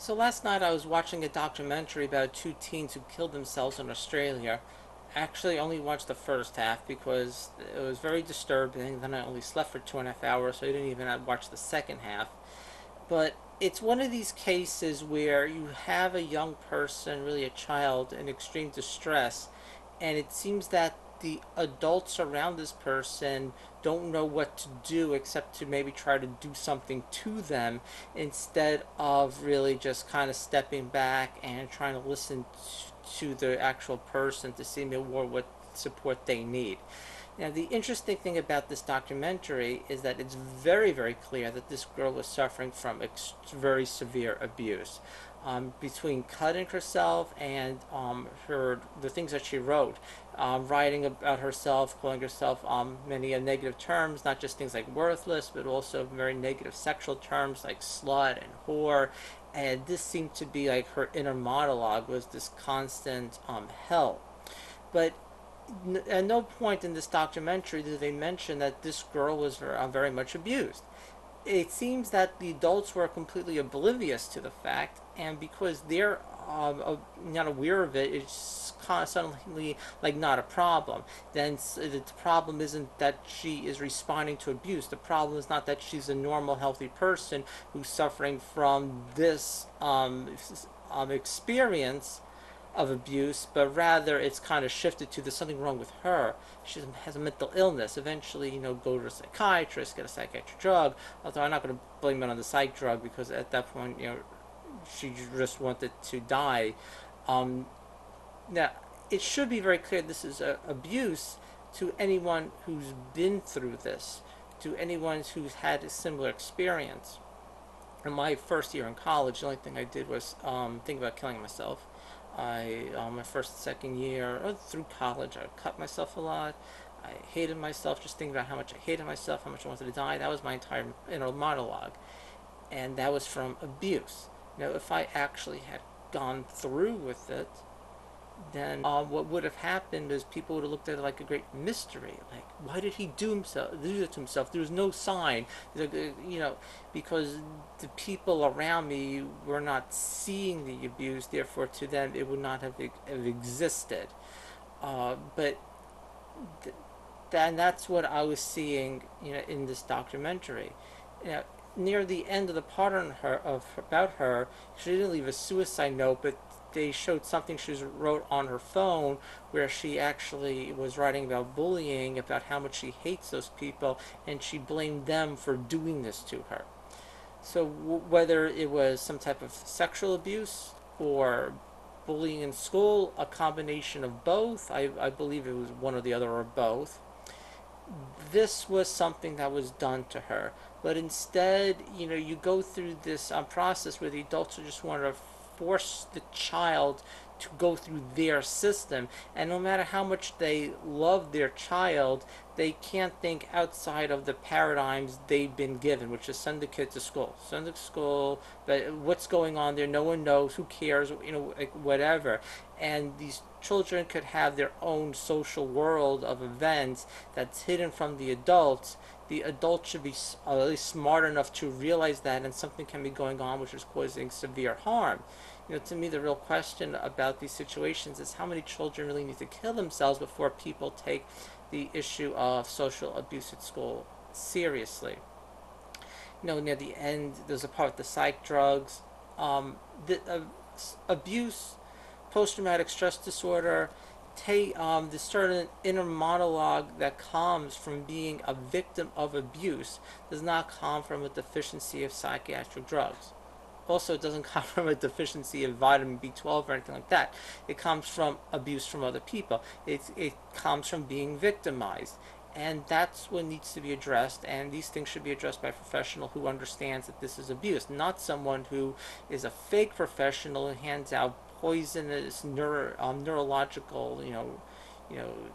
So last night I was watching a documentary about two teens who killed themselves in Australia. I actually only watched the first half because it was very disturbing. Then I only slept for 2.5 hours, so I didn't even watch the second half. But it's one of these cases where you have a young person, really a child, in extreme distress, and it seems that the adults around this person don't know what to do except to maybe try to do something to them instead of really just kind of stepping back and trying to listen to the actual person to see more what support they need. Now, the interesting thing about this documentary is that it's very, very clear that this girl was suffering from very severe abuse. Between cutting herself and the things that she wrote, writing about herself, calling herself many negative terms, not just things like worthless, but also very negative sexual terms like slut and whore. And this seemed to be like her inner monologue was this constant hell. But at no point in this documentary do they mention that this girl was very much abused. It seems that the adults were completely oblivious to the fact, and because they're not aware of it, it's suddenly like not a problem. Then the problem isn't that she is responding to abuse. The problem is not that she's a normal, healthy person who's suffering from this experience of abuse, but rather it's kind of shifted to there's something wrong with her. She has a mental illness. Eventually, go to a psychiatrist, get a psychiatric drug. Although I'm not going to blame it on the psych drug because at that point, she just wanted to die. Um, Now, it should be very clear this is abuse to anyone who's been through this, to anyone who's had a similar experience. In my first year in college, the only thing I did was think about killing myself. My first, second year through college, I cut myself a lot. I hated myself, just thinking about how much I hated myself, how much I wanted to die. That was my entire monologue, and that was from abuse. Now, if I actually had gone through with it, then what would have happened is people would have looked at it like a great mystery. Like, why did he do that to himself? There was no sign, because the people around me were not seeing the abuse. Therefore, to them, it would not have existed. But that's what I was seeing, in this documentary. You know, Near the end of the part about her, she didn't leave a suicide note, but they showed something she wrote on her phone where she actually was writing about bullying, about how much she hates those people, and she blamed them for doing this to her. So whether it was some type of sexual abuse or bullying in school, a combination of both, I believe it was one or the other or both, this was something that was done to her. But instead, you go through this process where the adults just want to force the child to go through their system. And no matter how much they love their child, they can't think outside of the paradigms they've been given, which is send the kid to school. Send it to school, but what's going on there, no one knows, who cares, like whatever. And these children could have their own social world of events that's hidden from the adults. The adults should be at least smart enough to realize that, and something can be going on which is causing severe harm. To me, the real question about these situations is how many children really need to kill themselves before people take the issue of social abuse at school seriously. Near the end, there's a part with the psych drugs. Abuse, post-traumatic stress disorder, this certain inner monologue that comes from being a victim of abuse does not come from a deficiency of psychiatric drugs. Also, it doesn't come from a deficiency of vitamin B12 or anything like that. It comes from abuse from other people. It comes from being victimized. And that's what needs to be addressed, and these things should be addressed by a professional who understands that this is abuse, not someone who is a fake professional and hands out poisonous neurological,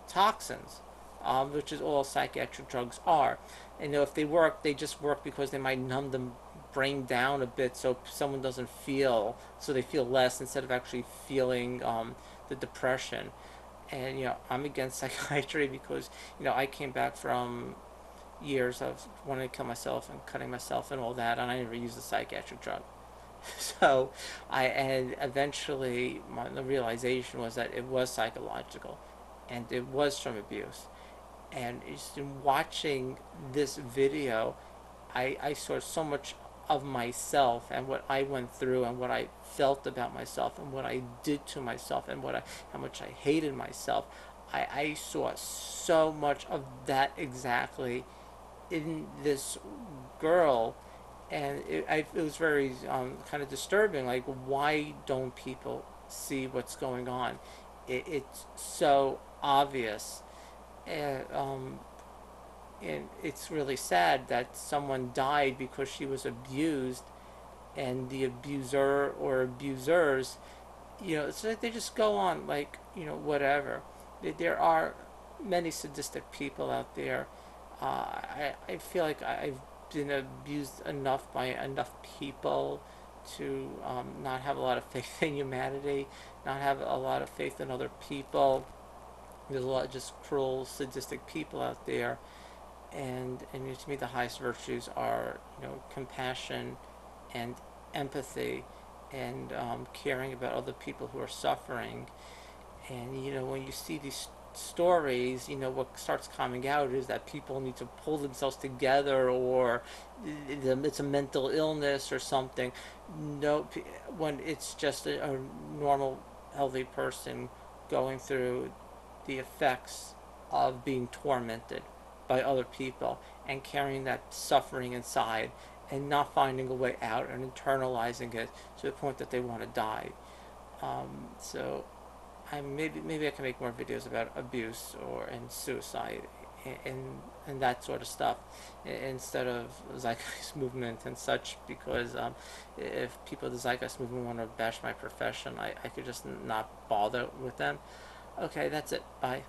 toxins, which is all psychiatric drugs are. And if they work, they just work because they might numb them brain down a bit so someone doesn't feel, so they feel less instead of actually feeling the depression. And I'm against psychiatry because I came back from years of wanting to kill myself and cutting myself and all that, and I never used a psychiatric drug. So and eventually the realization was that it was psychological and it was from abuse. And just in watching this video, I saw so much of myself and what I went through and what I felt about myself and what I did to myself and how much I hated myself. I saw so much of that exactly in this girl, and it was very kind of disturbing. Like, why don't people see what's going on? It's so obvious, and it's really sad that someone died because she was abused, and the abuser or abusers, it's like they just go on like, whatever. There are many sadistic people out there. I feel like I've been abused enough by enough people to not have a lot of faith in humanity, not have a lot of faith in other people. There's a lot of just cruel, sadistic people out there, and to me the highest virtues are, compassion and empathy, and caring about other people who are suffering. And when you see these stories, what starts coming out is that people need to pull themselves together, or it's a mental illness or something. No, when it's just a normal, healthy person going through the effects of being tormented by other people and carrying that suffering inside and not finding a way out and internalizing it to the point that they want to die. So maybe I can make more videos about abuse or and suicide and that sort of stuff instead of zeitgeist movement and such, because if people of the zeitgeist movement want to bash my profession, I could just not bother with them. Okay, that's it. Bye.